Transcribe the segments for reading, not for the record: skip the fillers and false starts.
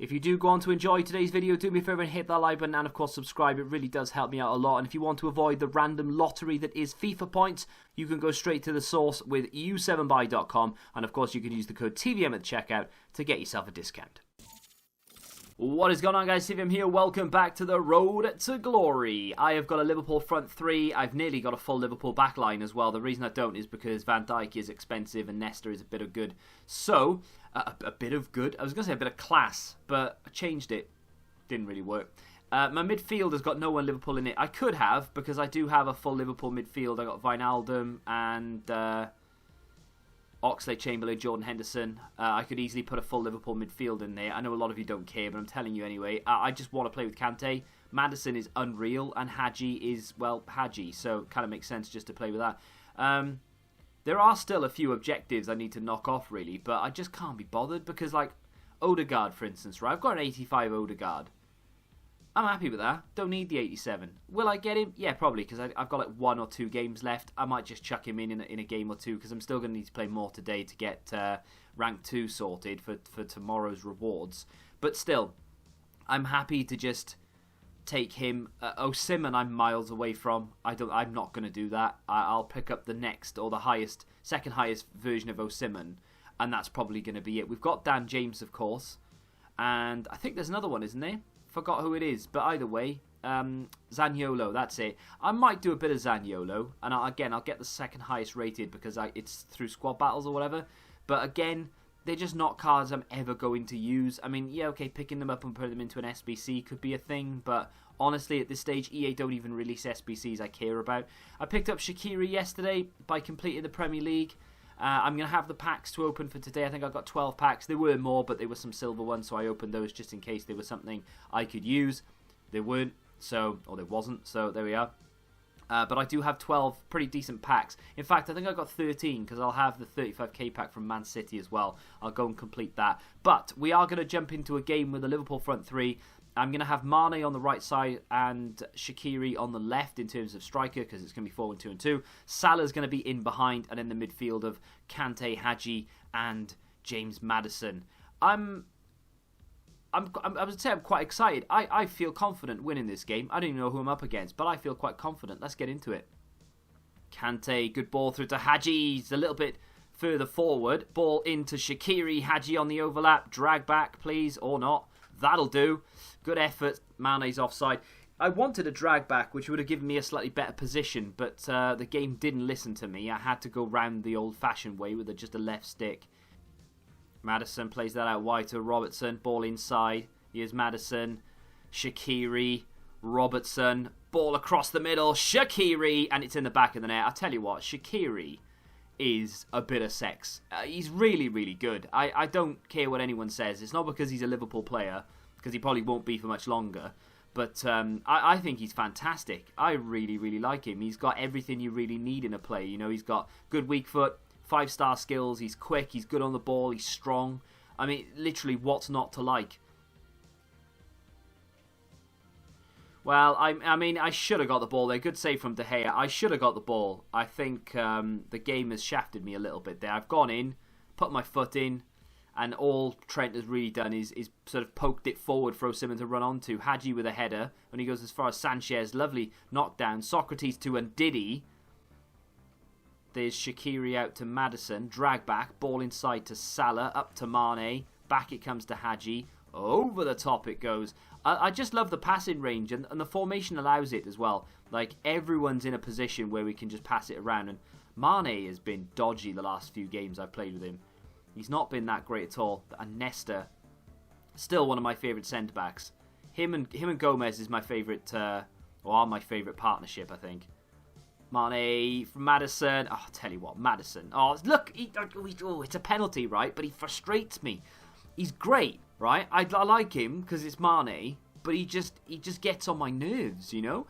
If you do go on to enjoy today's video, do me a favour and hit that like button and of course subscribe. It really does help me out a lot. And if you want to avoid the random lottery that is FIFA points, you can go straight to the source with u7buy.com. And of course you can use the code TVM at the checkout to get yourself a discount. What is going on, guys? TVM here. Welcome back to the road to glory. I have got a Liverpool front three. I've nearly got a full Liverpool back line as well. The reason I don't is because Van Dijk is expensive and Nesta is a bit of good. So, a bit of good? I was going to say a bit of class, but I changed it. Didn't really work. My midfield has got no one Liverpool in it. I could have, because I do have a full Liverpool midfield. I got Wijnaldum and Oxlade-Chamberlain, Jordan Henderson. I could easily put a full Liverpool midfield in there. I know a lot of you don't care, but I'm telling you anyway. I just want to play with Kante. Maddison is unreal, and Hadji is, well, Hadji. So it kind of makes sense just to play with that. There are still a few objectives I need to knock off, really, but I just can't be bothered because, like, Odegaard, for instance, right? I've got an 85 Odegaard. I'm happy with that. Don't need the 87. Will I get him? Yeah, probably, because I've got like 1 or 2 games left. I might just chuck him in a game or two, because I'm still going to need to play more today to get rank 2 sorted for tomorrow's rewards. But still, I'm happy to just take him. Osimhen I'm miles away from. I'm not going to do that. I'll pick up the next or the second highest version of Osimhen, and that's probably going to be it. We've got Dan James, of course, and I think there's another one, isn't there? Forgot who it is, but either way, Zaniolo, that's it. I might do a bit of Zaniolo, and I'll get the second highest rated because it's through squad battles or whatever. But again, they're just not cards I'm ever going to use. I mean, yeah, okay, picking them up and putting them into an SBC could be a thing, but honestly, at this stage, EA don't even release SBCs I care about. I picked up Shaqiri yesterday by completing the Premier League. I'm going to have the packs to open for today. I think I've got 12 packs. There were more, but there were some silver ones, so I opened those just in case there was something I could use. There weren't, or there wasn't, so there we are. But I do have 12 pretty decent packs. In fact, I think I got 13 because I'll have the 35k pack from Man City as well. I'll go and complete that. But we are going to jump into a game with the Liverpool front three. I'm going to have Mane on the right side and Shaqiri on the left in terms of striker because it's going to be 4-1-2 and 2. Salah's going to be in behind and in the midfield of Kante, Hadji and James Maddison. I would say I'm quite excited. I feel confident winning this game. I don't even know who I'm up against, but I feel quite confident. Let's get into it. Kante, good ball through to Hadji. He's a little bit further forward. Ball into Shaqiri. Hadji on the overlap. Drag back, please, or not. That'll do. Good effort. Mane's offside. I wanted a drag back, which would have given me a slightly better position, but the game didn't listen to me. I had to go round the old-fashioned way with just a left stick. Maddison plays that out wide to Robertson. Ball inside. Here's Maddison. Shaqiri. Robertson. Ball across the middle. Shaqiri. And it's in the back of the net. I'll tell you what, Shaqiri is a bit of sex. He's really, really good. I don't care what anyone says. It's not because he's a Liverpool player, because he probably won't be for much longer. But I think he's fantastic. I really, really like him. He's got everything you really need in a player. You know, he's got good weak foot, 5-star skills. He's quick. He's good on the ball. He's strong. I mean, literally, what's not to like? Well, I mean, I should have got the ball there. Good save from De Gea. I should have got the ball. I think the game has shafted me a little bit there. I've gone in, put my foot in, and all Trent has really done is sort of poked it forward for Osimhen to run onto. Hadji with a header, and he goes as far as Sanchez. Lovely knockdown. Socrates to Ndidi. There's Shaqiri out to Maddison. Drag back. Ball inside to Salah. Up to Mane. Back it comes to Hadji. Over the top it goes. I just love the passing range, and the formation allows it as well. Like, everyone's in a position where we can just pass it around, and Mane has been dodgy the last few games I've played with him. He's not been that great at all. And Nesta, still one of my favourite centre-backs. Him and Gomez is my favourite, or are my favourite partnership, I think. Mane from Maddison. Oh, I'll tell you what, Maddison. Oh, look, it's a penalty, right? But he frustrates me. He's great, right? I like him because it's Mane, but he just gets on my nerves, you know?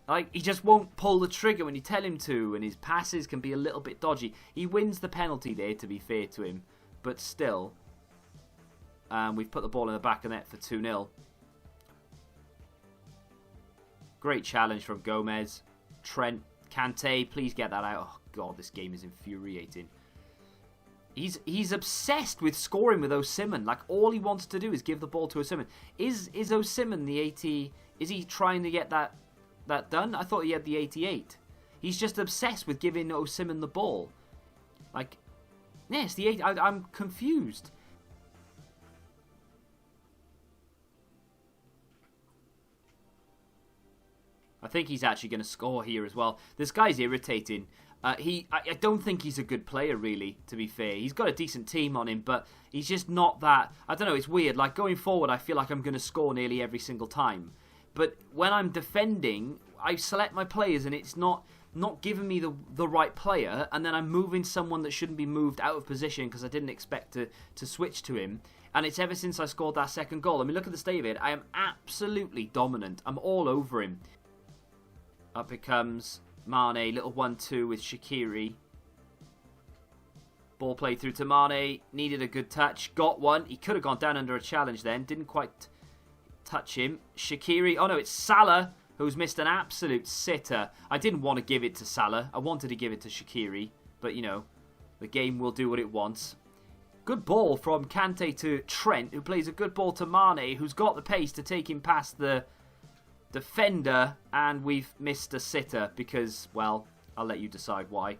Like, he just won't pull the trigger when you tell him to, and his passes can be a little bit dodgy. He wins the penalty there, to be fair to him, but still, we've put the ball in the back of the net for 2-0. Great challenge from Gomez. Trent, Kante, please get that out. Oh, God, this game is infuriating. He's obsessed with scoring with Osimhen. Like, all he wants to do is give the ball to Osimhen. Is Osimhen the 80? Is he trying to get that done? I thought he had the 88. He's just obsessed with giving Osimhen the ball. Like, yes, the 80. I'm confused. I think he's actually going to score here as well. This guy's irritating. I don't think he's a good player, really, to be fair. He's got a decent team on him, but he's just not that... I don't know, it's weird. Like, going forward, I feel like I'm going to score nearly every single time. But when I'm defending, I select my players, and it's not giving me the right player, and then I'm moving someone that shouldn't be moved out of position because I didn't expect to switch to him. And it's ever since I scored that second goal. I mean, look at the state of it. I am absolutely dominant. I'm all over him. Up it comes Mane, little 1-2 with Shaqiri. Ball played through to Mane, needed a good touch, got one. He could have gone down under a challenge then, didn't quite touch him. Shaqiri, oh no, it's Salah, who's missed an absolute sitter. I didn't want to give it to Salah, I wanted to give it to Shaqiri, but you know, the game will do what it wants. Good ball from Kante to Trent, who plays a good ball to Mane, who's got the pace to take him past the defender, and we've missed a sitter because, well, I'll let you decide why.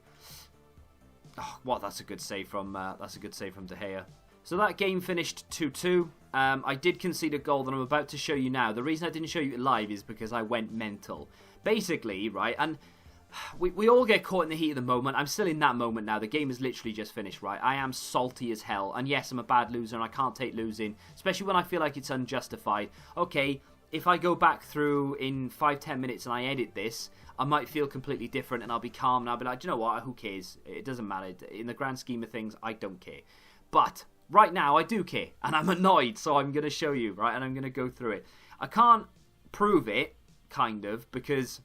Oh, what? That's a good save from De Gea. So that game finished 2-2. I did concede a goal that I'm about to show you now. The reason I didn't show you it live is because I went mental. Basically, right, and we all get caught in the heat of the moment. I'm still in that moment now. The game has literally just finished, right? I am salty as hell, and yes, I'm a bad loser, and I can't take losing, especially when I feel like it's unjustified. Okay, if I go back through in 5-10 minutes and I edit this, I might feel completely different and I'll be calm and I'll be like, do you know what, who cares? It doesn't matter. In the grand scheme of things, I don't care. But right now, I do care and I'm annoyed, so I'm going to show you, right? And I'm going to go through it. I can't prove it, kind of, because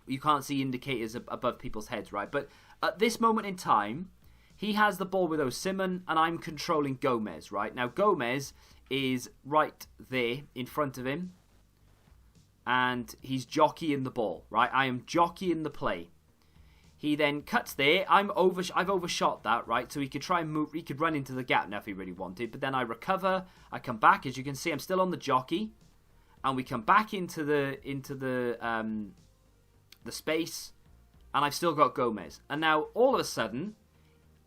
you can't see indicators above people's heads, right? But at this moment in time, he has the ball with Osimhen and I'm controlling Gomez, right? Now, Gomez is right there in front of him and he's jockeying the ball, right? I am jockeying the play. He then cuts there. I've overshot that, right? So he could try and move. He could run into the gap now if he really wanted. But then I recover. I come back. As you can see, I'm still on the jockey, and we come back into the space, and I've still got Gomez. And now all of a sudden,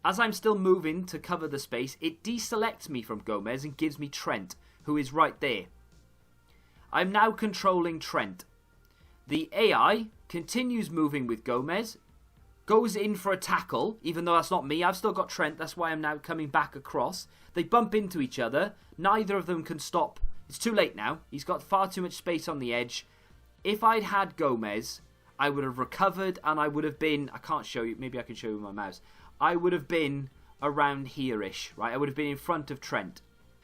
as I'm still moving to cover the space, it deselects me from Gomez and gives me Trent, who is right there. I'm now controlling Trent. The AI continues moving with Gomez, goes in for a tackle, even though that's not me. I've still got Trent, that's why I'm now coming back across. They bump into each other. Neither of them can stop. It's too late now. He's got far too much space on the edge. If I'd had Gomez, I would have recovered and I would have been... I can't show you. Maybe I can show you with my mouse. I would have been around here-ish, right? I would have been in front of Trent.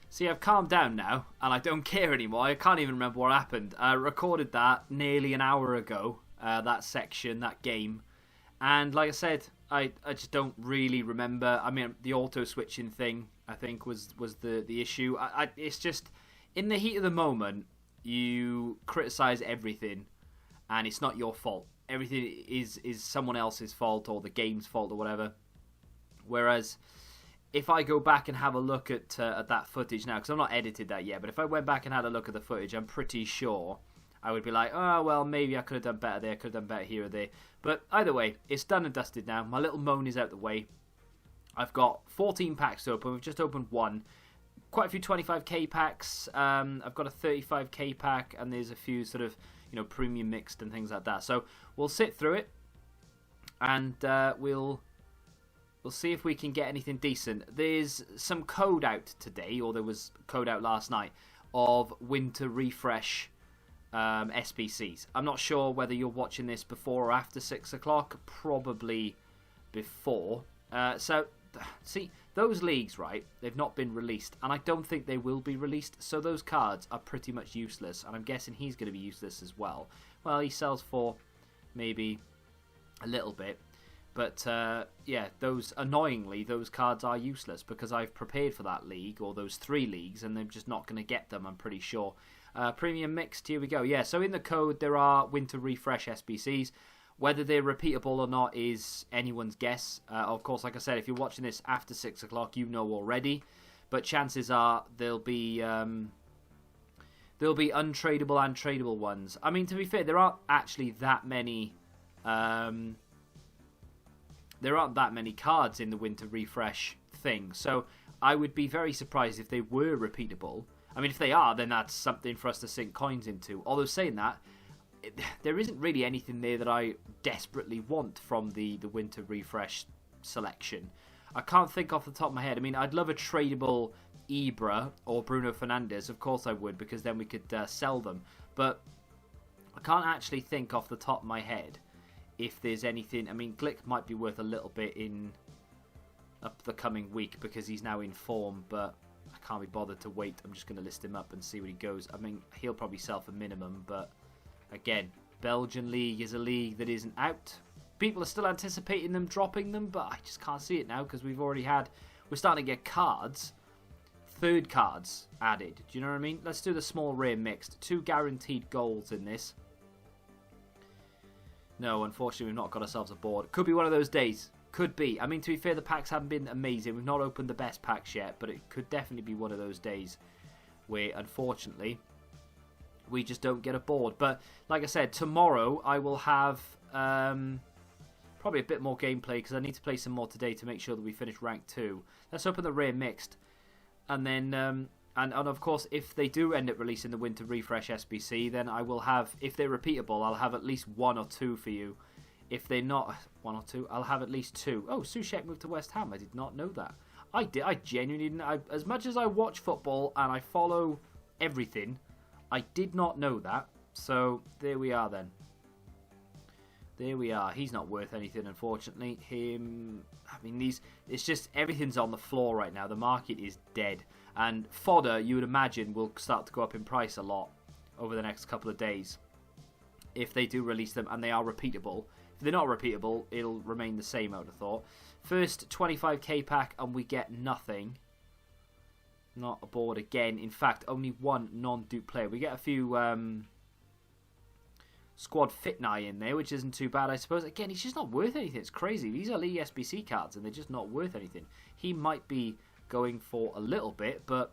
See, I've calmed down now, and I don't care anymore. I can't even remember what happened. I recorded that nearly an hour ago, that section, that game. And like I said, I just don't really remember. I mean, the auto-switching thing, I think, was the issue. It's just, in the heat of the moment, you criticise everything, and it's not your fault. Everything is someone else's fault, or the game's fault, or whatever. Whereas, if I go back and have a look at that footage now, because I've not edited that yet, but if I went back and had a look at the footage, I'm pretty sure I would be like, oh, well, maybe I could have done better there, could have done better here or there. But either way, it's done and dusted now. My little moan is out the way. I've got 14 packs to open. We've just opened one. Quite a few 25k packs. I've got a 35k pack, and there's a few sort of, premium mixed and things like that. So we'll sit through it, and we'll see if we can get anything decent. There's some code out today, or there was code out last night, of Winter Refresh SBCs. I'm not sure whether you're watching this before or after 6 o'clock. Probably before. So, see, those leagues, right, they've not been released, and I don't think they will be released, so those cards are pretty much useless, and I'm guessing he's going to be useless as well. Well, he sells for maybe a little bit. But, yeah, annoyingly, those cards are useless because I've prepared for that league, or those 3 leagues, and they're just not going to get them, I'm pretty sure. Premium Mixed, here we go. Yeah, so in the code, there are Winter Refresh SBCs. Whether they're repeatable or not is anyone's guess. Of course, like I said, if you're watching this after 6 o'clock, you know already. But chances are they'll be untradeable and tradable ones. I mean, to be fair, there aren't actually that many. There aren't that many cards in the winter refresh thing, so I would be very surprised if they were repeatable. I mean, if they are, then that's something for us to sink coins into. Although saying that, there isn't really anything there that I desperately want from the winter refresh selection. I can't think off the top of my head. I mean, I'd love a tradable Ibra or Bruno Fernandes. Of course I would, because then we could sell them. But I can't actually think off the top of my head if there's anything. I mean, Glick might be worth a little bit in the coming week because he's now in form, but I can't be bothered to wait. I'm just going to list him up and see what he goes. I mean, he'll probably sell for minimum, but again, Belgian league is a league that isn't out. People are still anticipating them dropping them, but I just can't see it now because we're starting to get cards, third cards added. Do you know what I mean? Let's do the small rare mixed. 2 guaranteed goals in this. No, unfortunately, we've not got ourselves a board. Could be one of those days. Could be. I mean, to be fair, the packs haven't been amazing. We've not opened the best packs yet, but it could definitely be one of those days where, unfortunately, we just don't get a board. But, like I said, tomorrow I will have probably a bit more gameplay because I need to play some more today to make sure that we finish rank 2. Let's open the rare mixed. And then... And of course, if they do end up releasing the Winter Refresh SBC, then I will have, if they're repeatable, I'll have at least 1 or 2 for you. If they're not 1 or 2, I'll have at least 2. Oh, Soucek moved to West Ham. I did not know that. I genuinely didn't. As much as I watch football and I follow everything, I did not know that. So there we are then. There we are. He's not worth anything, unfortunately. I mean, it's just everything's on the floor right now. The market is dead. And fodder, you would imagine, will start to go up in price a lot over the next couple of days if they do release them and they are repeatable. If they're not repeatable, it'll remain the same, I would have thought. First 25k pack and we get nothing. Not a board again. In fact, only 1 non-dupe player. We get a few squad Fitnai in there, which isn't too bad, I suppose. Again, he's just not worth anything. It's crazy. These are League SBC cards and they're just not worth anything. He might be going for a little bit, but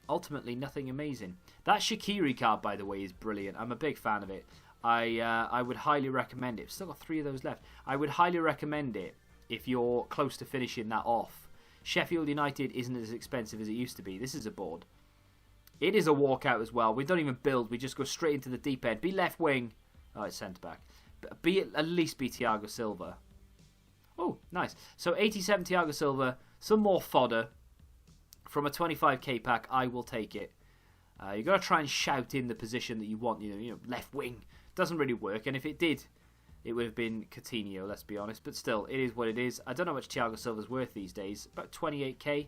ultimately nothing amazing. That Shaqiri card, by the way, is brilliant. I'm a big fan of it. I would highly recommend it. I've still got 3 of those left. I would highly recommend it if you're close to finishing that off. Sheffield United isn't as expensive as it used to be. This is a board. It is a walkout as well. We don't even build. We just go straight into the deep end. Be left wing. Oh, it's centre back. At least be Thiago Silva. Oh, nice. So 87 Thiago Silva. Some more fodder from a 25k pack. I will take it. You've got to try and shout in the position that you want. You know, left wing doesn't really work. And if it did, it would have been Coutinho. Let's be honest. But still, it is what it is. I don't know how much Thiago Silva's worth these days. About 28k.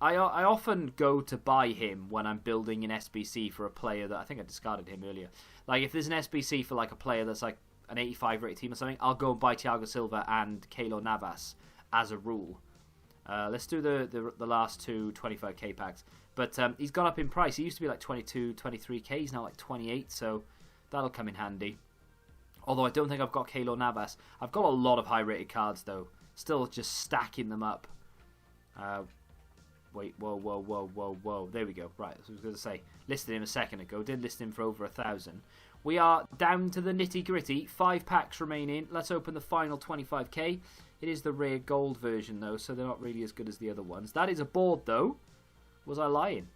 I often go to buy him when I'm building an SBC for a player that I think I discarded him earlier. Like if there's an SBC for like a player that's like an 85 rated team or something, I'll go and buy Thiago Silva and Keylor Navas as a rule. Let's do the last 2 25k packs. But he's gone up in price. He used to be like 22, 23k. He's now like 28, so that'll come in handy. Although I don't think I've got Keylor Navas. I've got a lot of high-rated cards, though. Still just stacking them up. Wait, whoa. There we go. Right, that's what I was going to say. Listed him a second ago. Did list him for over 1,000. We are down to the nitty-gritty. 5 packs remaining. Let's open the final 25k. It is the rare gold version, though, so they're not really as good as the other ones. That is a board, though. Was I lying?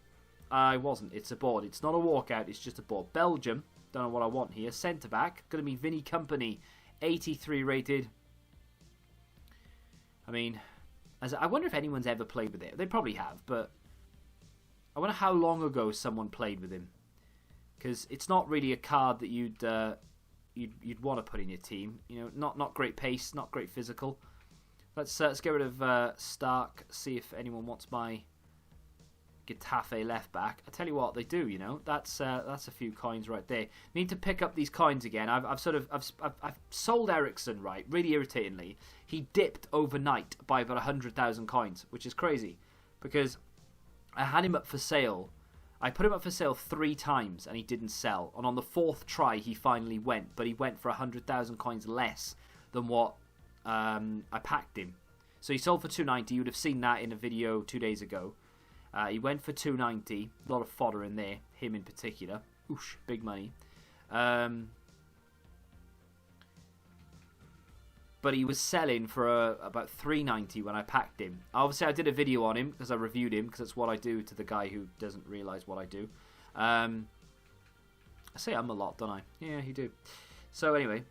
I wasn't. It's a board. It's not a walkout. It's just a board. Belgium. Don't know what I want here. Centre-back. Going to be Vinny Company. 83 rated. I mean, I wonder if anyone's ever played with it. They probably have, but I wonder how long ago someone played with him. Because it's not really a card that you'd want to put in your team. You know, not great pace, not great physical. Let's get rid of Stark. See if anyone wants my Getafe left back. I tell you what, they do. You know, that's a few coins right there. Need to pick up these coins again. I've sold Ericsson, right, really irritatingly. He dipped overnight by about 100,000 coins, which is crazy because I had him up for sale. I put him up for sale 3 times and he didn't sell. And on the 4th try, he finally went. But he went for 100,000 coins less than what I packed him. So he sold for 290. You would have seen that in a video 2 days ago. He went for 290. A lot of fodder in there. Him in particular. Oosh, big money. But he was selling for about 390 when I packed him. Obviously, I did a video on him because I reviewed him, because that's what I do to the guy who doesn't realise what I do. I say I'm a lot, don't I? Yeah, you do. So anyway,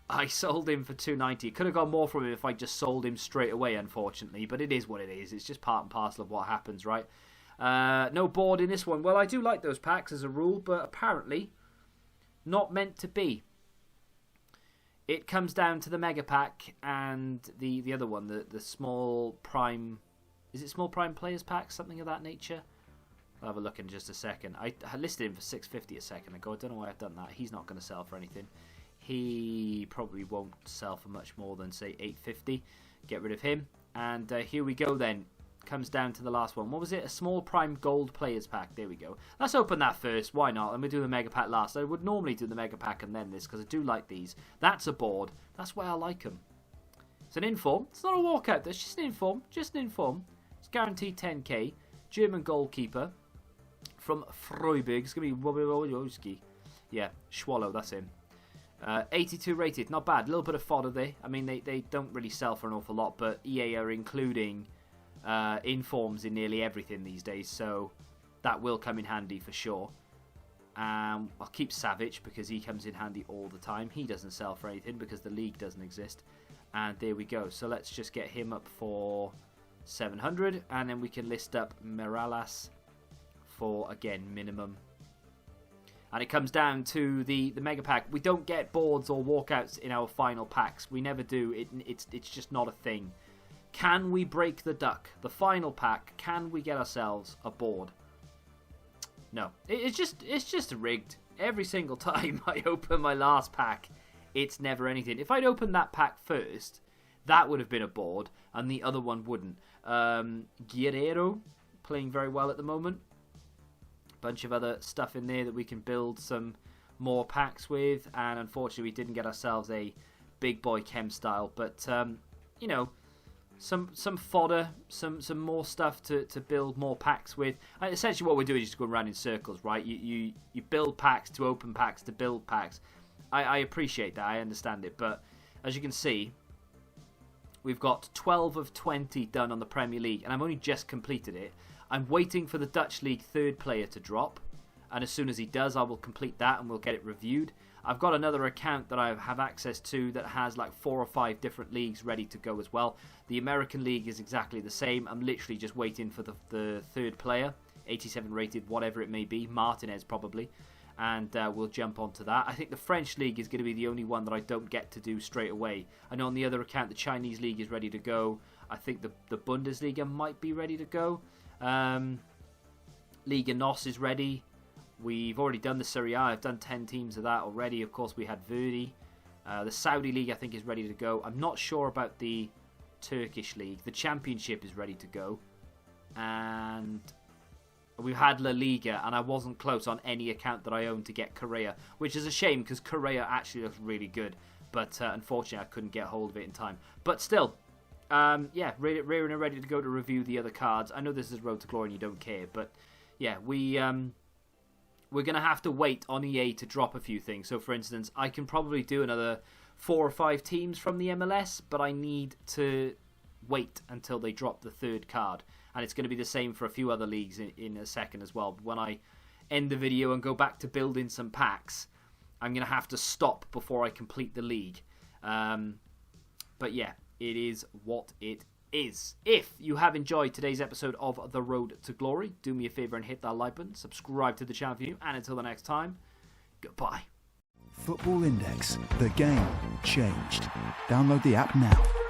I sold him for 290. Could have got more from him if I just sold him straight away, unfortunately. But it is what it is. It's just part and parcel of what happens, right? No board in this one. Well, I do like those packs as a rule, but apparently not meant to be. It comes down to the Mega Pack and the other one, the Small Prime... Is it Small Prime Players Pack? Something of that nature? I'll have a look in just a second. I listed him for 650 a second ago. I don't know why I've done that. He's not going to sell for anything. He probably won't sell for much more than, say, 850. Get rid of him. And here we go then. Comes down to the last one. What was it? A Small Prime Gold Players Pack. There we go. Let's open that first. Why not? And we'll do the Mega Pack last. I would normally do the Mega Pack and then this, because I do like these. That's a board. That's why I like them. It's an inform. It's not a walkout. It's just an inform. Just an inform. It's guaranteed 10k. German goalkeeper from Freiburg. It's going to be Wobolowski. Yeah, Schwallow. That's him. 82 rated. Not bad. A little bit of fodder there. I mean, they don't really sell for an awful lot, but EA are including... informs in nearly everything these days, so that will come in handy for sure. I'll keep Savage because he comes in handy all the time. He doesn't sell for anything because the league doesn't exist. And there we go. So let's just get him up for 700, and then we can list up Miralas for, again, minimum. And it comes down to the Mega Pack. We don't get boards or walkouts in our final packs. We never do. It's just not a thing. Can we break the duck? The final pack, can we get ourselves a board? No. It's just rigged. Every single time I open my last pack, it's never anything. If I'd opened that pack first, that would have been a board, and the other one wouldn't. Guerrero, playing very well at the moment. Bunch of other stuff in there that we can build some more packs with, and unfortunately we didn't get ourselves a big boy chem style, but, you know... Some fodder, some more stuff to build more packs with. And essentially what we're doing is just going around in circles, right? You build packs to open packs to build packs. I appreciate that, I understand it. But as you can see, we've got 12 of 20 done on the Premier League. And I've only just completed it. I'm waiting for the Dutch League 3rd player to drop. And as soon as he does, I will complete that and we'll get it reviewed. I've got another account that I have access to that has like 4 or 5 different leagues ready to go as well. The American League is exactly the same. I'm literally just waiting for the 3rd player, 87 rated, whatever it may be, Martinez probably, and we'll jump onto that. I think the French League is going to be the only one that I don't get to do straight away. I know on the other account the Chinese League is ready to go. I think the Bundesliga might be ready to go. Liga NOS is ready. We've already done the Serie A. I've done 10 teams of that already. Of course, we had Verdi. The Saudi League, I think, is ready to go. I'm not sure about the Turkish League. The Championship is ready to go. And we've had La Liga, and I wasn't close on any account that I own to get Correa, which is a shame because Correa actually looks really good. But unfortunately, I couldn't get hold of it in time. But still, yeah, ready to go to review the other cards. I know this is Road to Glory and you don't care, but yeah, we're going to have to wait on EA to drop a few things. So, for instance, I can probably do another 4 or 5 teams from the MLS, but I need to wait until they drop the 3rd card. And it's going to be the same for a few other leagues in a second as well. When I end the video and go back to building some packs, I'm going to have to stop before I complete the league. But yeah, it is what it is. If you have enjoyed today's episode of The Road to Glory, do me a favour and hit that like button, subscribe to the channel for you, and until the next time, goodbye. Football Index. The game changed. Download the app now.